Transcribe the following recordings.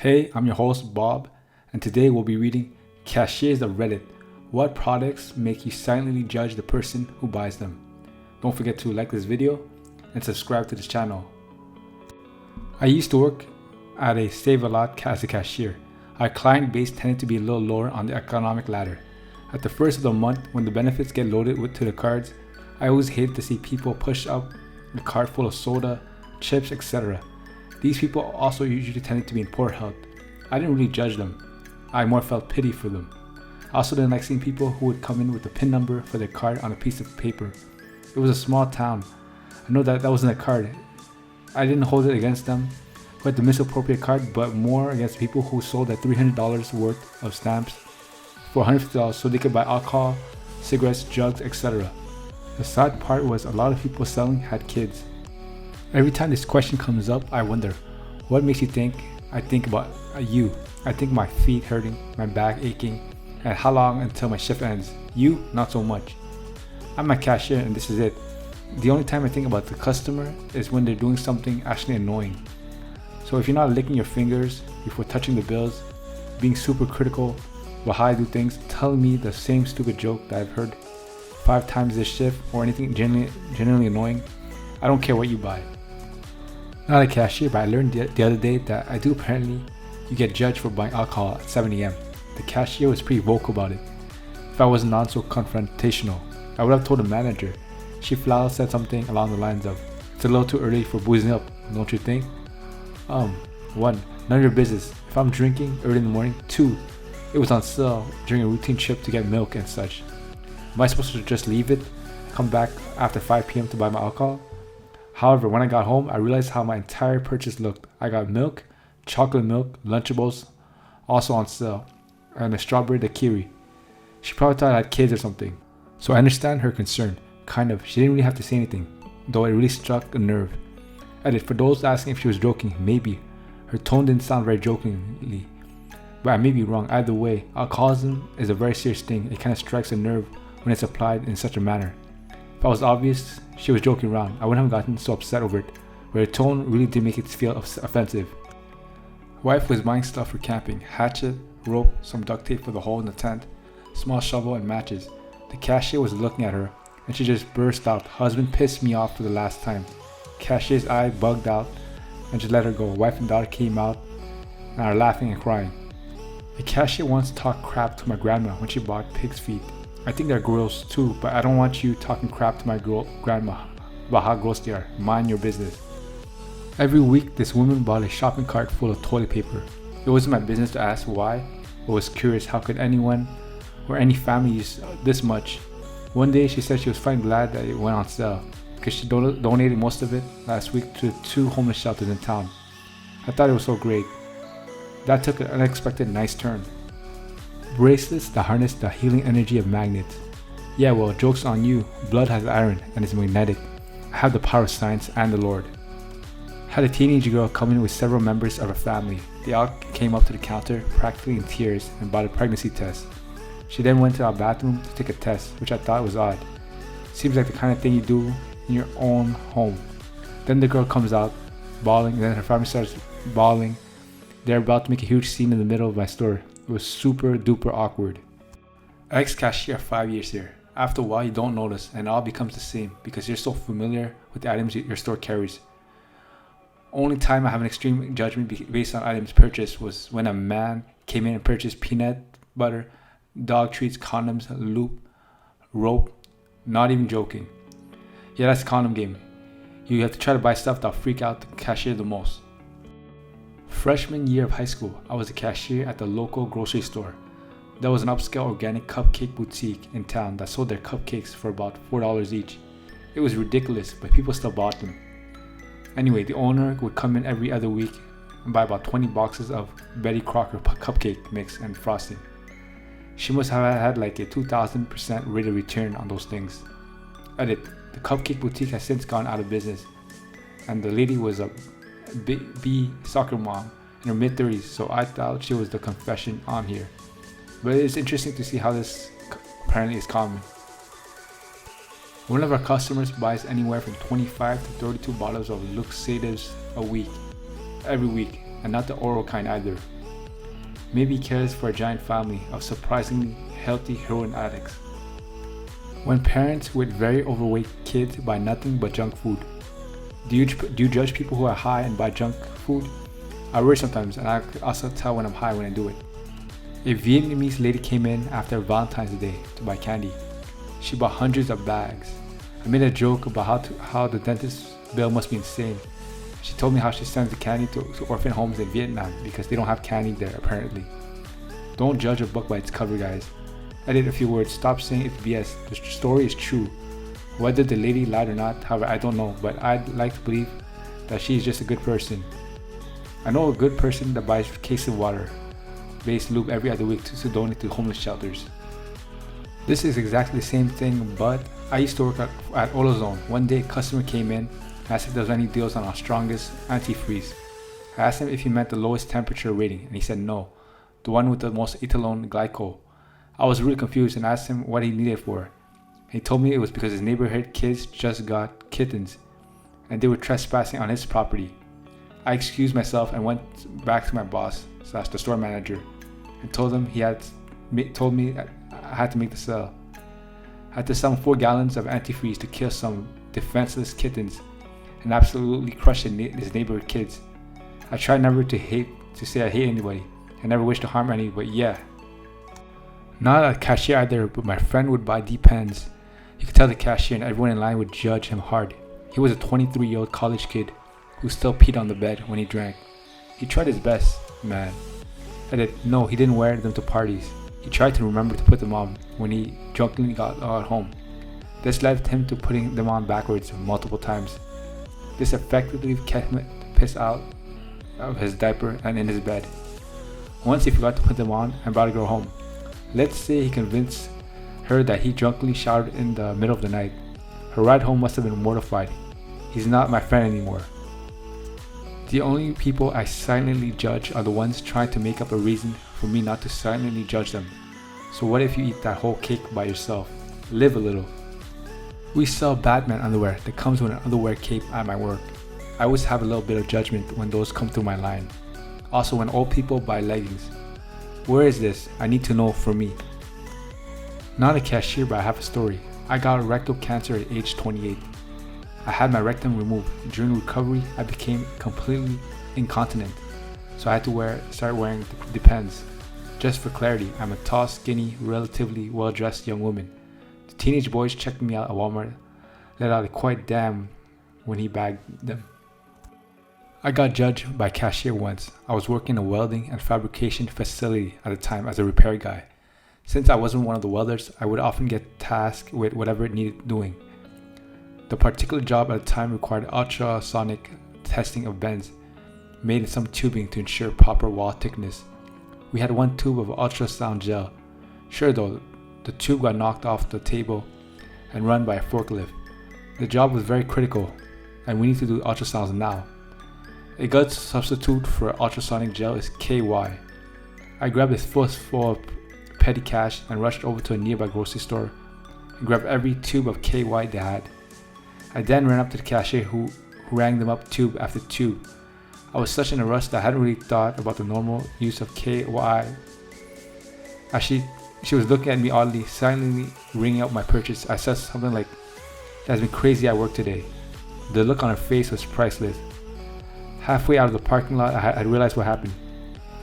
Hey, I'm your host Bob, and today we'll be reading Cashiers of Reddit. What products make you silently judge the person who buys them? Don't forget to like this video and subscribe to this channel. I used to work at a Save-A-Lot as a cashier. Our client base tended to be a little lower on the economic ladder. At the first of the month, when the benefits get loaded to the cards, I always hated to see people push up a cart full of soda, chips, etc. These people also usually tended to be in poor health. I didn't really judge them. I more felt pity for them. I also didn't like seeing people who would come in with the PIN number for their card on a piece of paper. It was a small town. I know that wasn't a card. I didn't hold it against them who had the misappropriate card, but more against people who sold at $300 worth of stamps for $150 so they could buy alcohol, cigarettes, drugs, etc. The sad part was a lot of people selling had kids. Every time this question comes up, I wonder, what makes you think? I think about you. I think my feet hurting, my back aching, and how long until my shift ends. You, not so much. I'm a cashier and this is it. The only time I think about the customer is when they're doing something actually annoying. So if you're not licking your fingers before touching the bills, being super critical about how I do things, telling me the same stupid joke that I've heard 5 times this shift, or anything genuinely annoying, I don't care what you buy. Not a cashier, but I learned the other day that apparently you get judged for buying alcohol at 7 a.m. The cashier was pretty vocal about it. If I was not so confrontational, I would have told the manager. She flat out said something along the lines of, "It's a little too early for boozing up, don't you think?" 1. None of your business. If I'm drinking early in the morning. 2. It was on sale during a routine trip to get milk and such. Am I supposed to just leave it, come back after 5 p.m. to buy my alcohol? However, when I got home, I realized how my entire purchase looked. I got milk, chocolate milk, Lunchables, also on sale, and a strawberry daiquiri. She probably thought I had kids or something. So I understand her concern. Kind of. She didn't really have to say anything, though it really struck a nerve. Edit, for those asking if she was joking, maybe. Her tone didn't sound very jokingly. But I may be wrong. Either way, alcoholism is a very serious thing. It kind of strikes a nerve when it's applied in such a manner. If I was obvious she was joking around, I wouldn't have gotten so upset over it, but her tone really did make it feel offensive. Wife was buying stuff for camping: hatchet, rope, some duct tape for the hole in the tent, small shovel, and matches. The cashier was looking at her, and she just burst out, "Husband pissed me off for the last time." Cashier's eye bugged out and just let her go. Wife and daughter came out and are laughing and crying. The cashier once talked crap to my grandma when she bought pig's feet. I think they're gross too, but I don't want you talking crap to my grandma about how gross they are. Mind your business. Every week, this woman bought a shopping cart full of toilet paper. It wasn't my business to ask why, but was curious how could anyone or any family use this much. One day, she said she was finally glad that it went on sale because she donated most of it last week to 2 homeless shelters in town. I thought it was so great. That took an unexpected nice turn. Bracelets that harness the healing energy of magnets. Yeah, well, joke's on you. Blood has iron and is magnetic. I have the power of science and the Lord. Had a teenage girl come in with several members of her family. They all came up to the counter, practically in tears, and bought a pregnancy test. She then went to our bathroom to take a test, which I thought was odd. Seems like the kind of thing you do in your own home. Then the girl comes out, bawling, and then her family starts bawling. They're about to make a huge scene in the middle of my store. It was super duper awkward. Ex-cashier 5 years here. After a while you don't notice and it all becomes the same because you're so familiar with the items your store carries. Only time I have an extreme judgment based on items purchased was when a man came in and purchased peanut butter, dog treats, condoms, loop, rope. Not even joking. Yeah, that's a condom game. You have to try to buy stuff that'll freak out the cashier the most. Freshman year of high school, I was a cashier at the local grocery store. There was an upscale organic cupcake boutique in town that sold their cupcakes for about $4 each. It was ridiculous, but people still bought them. Anyway, the owner would come in every other week and buy about 20 boxes of Betty Crocker cupcake mix and frosting. She must have had like a 2,000% rate of return on those things. Edit, the cupcake boutique has since gone out of business, and the lady was a B soccer mom in her mid-30s, so I thought she was the confession on here. But it's interesting to see how this apparently is common. One of our customers buys anywhere from 25 to 32 bottles of laxatives a week. Every week. and not the oral kind either. Maybe he cares for a giant family of surprisingly healthy heroin addicts. When parents with very overweight kids buy nothing but junk food, do you judge people who are high and buy junk food? I worry sometimes, and I also tell when I'm high when I do it. A Vietnamese lady came in after Valentine's Day to buy candy. She bought hundreds of bags. I made a joke about how the dentist's bill must be insane. She told me how she sends the candy to orphan homes in Vietnam because they don't have candy there apparently. Don't judge a book by its cover, guys. Edit a few words, stop saying it's BS. The story is true. Whether the lady lied or not, however, I don't know, but I'd like to believe that she's just a good person. I know a good person that buys cases of water-based lube every other week to donate to homeless shelters. This is exactly the same thing, but I used to work at AutoZone. One day a customer came in and asked if there was any deals on our strongest antifreeze. I asked him if he meant the lowest temperature rating, and he said no, the one with the most ethylene glycol. I was really confused and asked him what he needed it for. He told me it was because his neighborhood kids just got kittens and they were trespassing on his property. I excused myself and went back to my boss / the store manager and told him told me I had to make the sale. I had to sell 4 gallons of antifreeze to kill some defenseless kittens and absolutely crush his neighborhood kids. I try never to say I hate anybody. I never wish to harm any, but yeah. Not a cashier either, but my friend would buy Depends. You could tell the cashier and everyone in line would judge him hard. He was a 23-year-old college kid who still peed on the bed when he drank. He tried his best, man. No, he didn't wear them to parties. He tried to remember to put them on when he drunkenly got home. This led him to putting them on backwards multiple times. This effectively kept him to piss out of his diaper and in his bed. Once he forgot to put them on and brought a girl home. Let's say he convinced her that he drunkenly showered in the middle of the night. Her ride home must have been mortified. He's not my friend anymore. The only people I silently judge are the ones trying to make up a reason for me not to silently judge them. So what if you eat that whole cake by yourself? Live a little. We sell Batman underwear that comes with an underwear cape at my work. I always have a little bit of judgment when those come through my line. Also when old people buy leggings. Where is this? I need to know for me. Not a cashier, but I have a story. I got rectal cancer at age 28. I had my rectum removed. During recovery, I became completely incontinent. So I had to start wearing Depends. Just for clarity, I'm a tall, skinny, relatively well-dressed young woman. The teenage boys checking me out at Walmart let out a quiet damn when he bagged them. I got judged by a cashier once. I was working in a welding and fabrication facility at the time as a repair guy. Since I wasn't one of the welders, I would often get tasked with whatever it needed doing. The particular job at the time required ultrasonic testing of bends, made in some tubing to ensure proper wall thickness. We had 1 tube of ultrasound gel. Sure though, the tube got knocked off the table and run by a forklift. The job was very critical, and we need to do ultrasounds now. A good substitute for ultrasonic gel is KY. I grabbed a fistful of petty cash and rushed over to a nearby grocery store and grabbed every tube of KY they had. I then ran up to the cashier who rang them up tube after tube. I was such in a rush that I hadn't really thought about the normal use of KY. As she was looking at me oddly, silently ringing up my purchase, I said something like, "It has been crazy at work today." The look on her face was priceless. Halfway out of the parking lot, I realized what happened.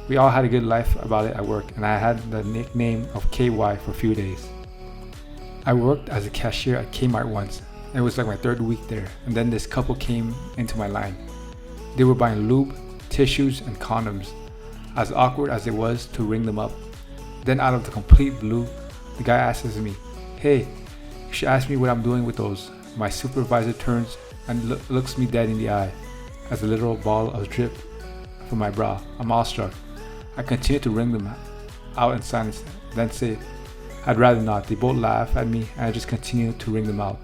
We all had a good life about it at work, and I had the nickname of KY for a few days. I worked as a cashier at Kmart once. It was like my 3rd week there, and then this couple came into my line. They were buying lube, tissues, and condoms. As awkward as it was to ring them up. Then out of the complete blue, the guy asks me, "Hey, you should ask me what I'm doing with those." My supervisor turns and looks me dead in the eye as a literal ball of drip from my bra. I'm awestruck. I continue to ring them out in silence, then say, "I'd rather not." They both laugh at me and I just continue to ring them out.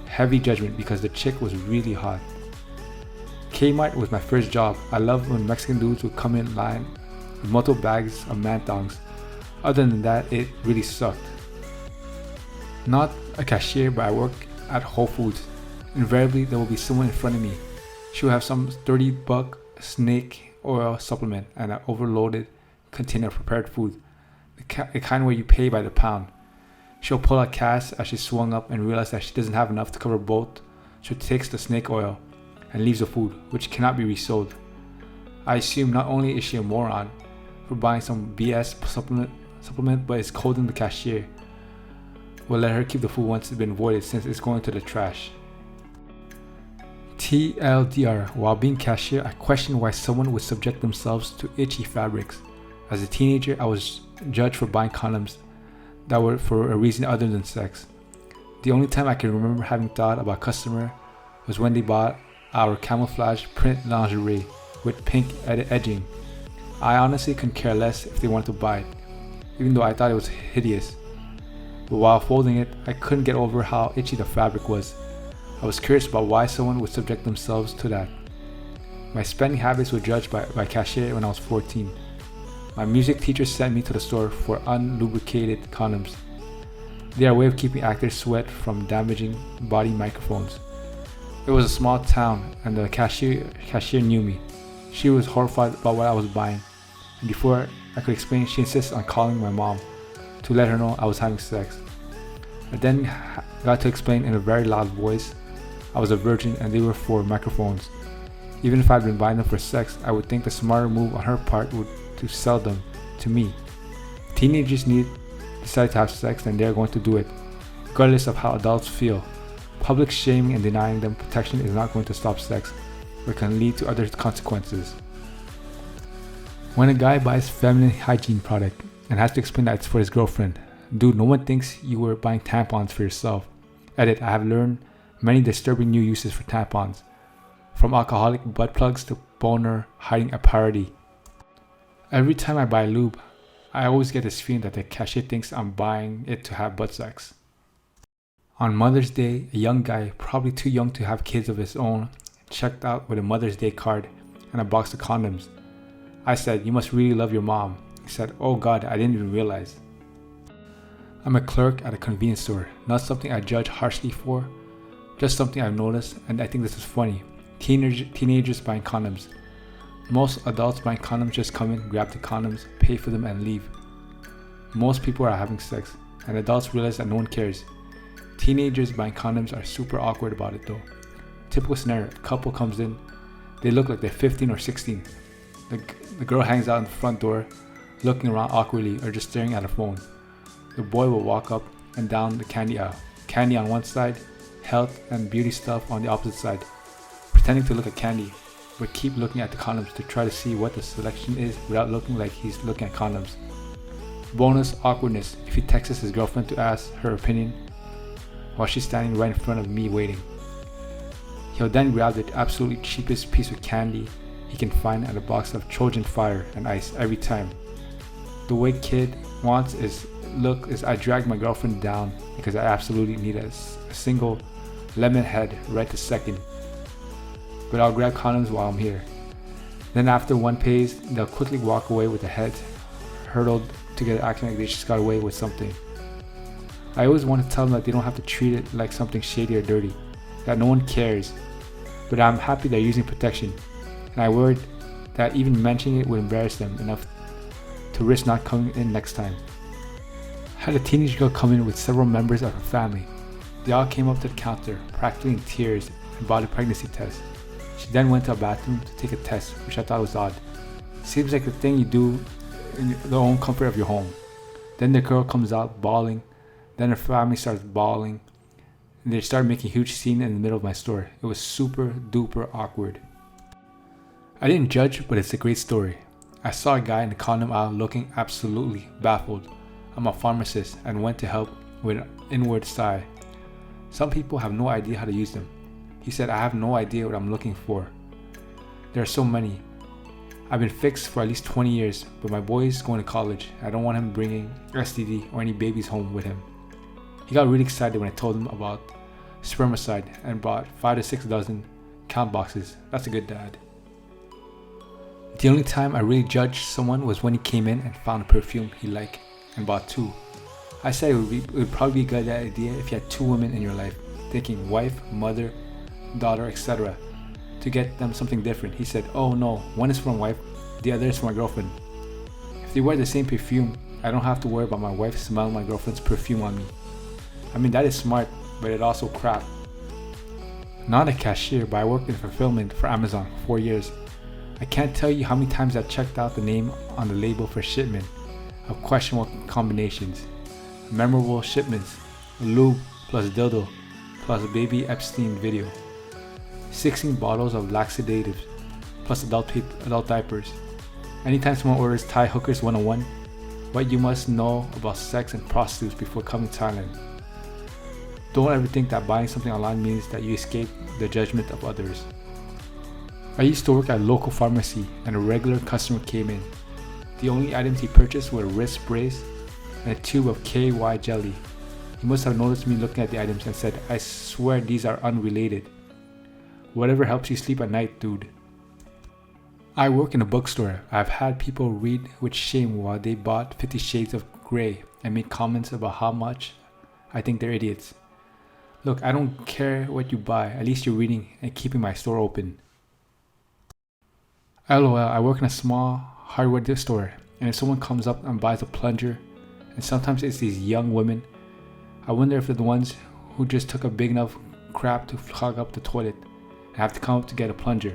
Heavy judgment because the chick was really hot. Kmart was my first job. I loved when Mexican dudes would come in line with multiple bags of man-thongs. Other than that, it really sucked. Not a cashier, but I work at Whole Foods. Invariably, there will be someone in front of me. She will have some $30 snake oil supplement and an overloaded container of prepared food, the kind where you pay by the pound. She'll pull out cash as she swung up and realized that she doesn't have enough to cover both, so she takes the snake oil and leaves the food, which cannot be resold. I assume not only is she a moron for buying some BS supplement, but is scolding the cashier. We'll let her keep the food once it's been voided since it's going to the trash. TLDR, while being cashier, I questioned why someone would subject themselves to itchy fabrics. As a teenager, I was judged for buying condoms that were for a reason other than sex. The only time I can remember having thought about customer was when they bought our camouflage print lingerie with pink edging. I honestly couldn't care less if they wanted to buy it, even though I thought it was hideous. But while folding it, I couldn't get over how itchy the fabric was. I was curious about why someone would subject themselves to that. My spending habits were judged by cashier when I was 14. My music teacher sent me to the store for unlubricated condoms. They are a way of keeping actors' sweat from damaging body microphones. It was a small town and the cashier knew me. She was horrified about what I was buying, and before I could explain, she insisted on calling my mom to let her know I was having sex. I then got to explain in a very loud voice I was a virgin and they were for microphones. Even if I'd been buying them for sex, I would think the smarter move on her part would to sell them to me. Teenagers decide to have sex, then they're going to do it, regardless of how adults feel. Public shaming and denying them protection is not going to stop sex, but can lead to other consequences. When a guy buys feminine hygiene product and has to explain that it's for his girlfriend, dude, no one thinks you were buying tampons for yourself. Edit, I have learned many disturbing new uses for tampons, from alcoholic butt plugs to boner hiding a parody. Every time I buy lube, I always get this feeling that the cashier thinks I'm buying it to have butt sex. On Mother's Day, a young guy, probably too young to have kids of his own, checked out with a Mother's Day card and a box of condoms. I said, "You must really love your mom." He said, "Oh God, I didn't even realize." I'm a clerk at a convenience store, not something I judge harshly for, just something I've noticed, and I think this is funny. Teenagers buying condoms. Most adults buying condoms just come in, grab the condoms, pay for them, and leave. Most people are having sex, and adults realize that no one cares. Teenagers buying condoms are super awkward about it though. Typical scenario, a couple comes in, they look like they're 15 or 16. The girl hangs out in the front door, looking around awkwardly or just staring at her phone. The boy will walk up and down the candy aisle. Candy on one side, health and beauty stuff on the opposite side, pretending to look at candy, but keep looking at the condoms to try to see what the selection is without looking like he's looking at condoms. Bonus awkwardness if he texts his girlfriend to ask her opinion while she's standing right in front of me waiting. He'll then grab the absolutely cheapest piece of candy he can find and a box of Trojan fire and ice every time. The way kid wants is I drag my girlfriend down because I absolutely need a single lemon head right this second. But I'll grab condoms while I'm here. Then after one pays, they'll quickly walk away with the head hurtled together, acting like they just got away with something. I always want to tell them that they don't have to treat it like something shady or dirty, that no one cares. But I'm happy they're using protection, and I worried that even mentioning it would embarrass them enough to risk not coming in next time. I had a teenage girl come in with several members of her family. They all came up to the counter, practically in tears, and bought a pregnancy test. She then went to a bathroom to take a test, which I thought was odd. Seems like the thing you do in the own comfort of your home. Then the girl comes out bawling, then her family starts bawling, and they start making a huge scene in the middle of my store. It was super duper awkward. I didn't judge, but it's a great story. I saw a guy in the condom aisle looking absolutely baffled. I'm a pharmacist and went to help with an inward sigh. Some people have no idea how to use them. He said, "I have no idea what I'm looking for. There are so many. I've been fixed for at least 20 years, but my boy is going to college. I don't want him bringing STD or any babies home with him." He got really excited when I told him about spermicide and bought 5 to 6 dozen count boxes. That's a good dad. The only time I really judged someone was when he came in and found a perfume he liked and bought 2. I said it would probably be a good idea if you had 2 women in your life, thinking wife, mother, daughter, etc., to get them something different. He said, "Oh no, one is from wife The other is for my girlfriend. If they wear the same perfume, I don't have to worry about my wife smelling my girlfriend's perfume on me. I mean, that is smart, but it also crap. Not a cashier, but I worked in fulfillment for Amazon for 4 years. I can't tell you how many times I checked out the name on the label for shipment of questionable combinations. Memorable shipments, lube plus dildo plus a baby Epstein video. 16 bottles of laxatives plus adult diapers. Anytime someone orders Thai Hookers 101, what you must know about sex and prostitutes before coming to Thailand. Don't ever think that buying something online means that you escape the judgment of others. I used to work at a local pharmacy and a regular customer came in. The only items he purchased were wrist brace and a tube of KY jelly. He must have noticed me looking at the items and said, "I swear these are unrelated. Whatever helps you sleep at night, dude." I work in a bookstore. I've had people read with shame while they bought 50 Shades of Grey and make comments about how much I think they're idiots. Look, I don't care what you buy, at least you're reading and keeping my store open. LOL, I work in a small hardware store, and if someone comes up and buys a plunger, and sometimes it's these young women, I wonder if they're the ones who just took a big enough crap to clog up the toilet and have to come up to get a plunger.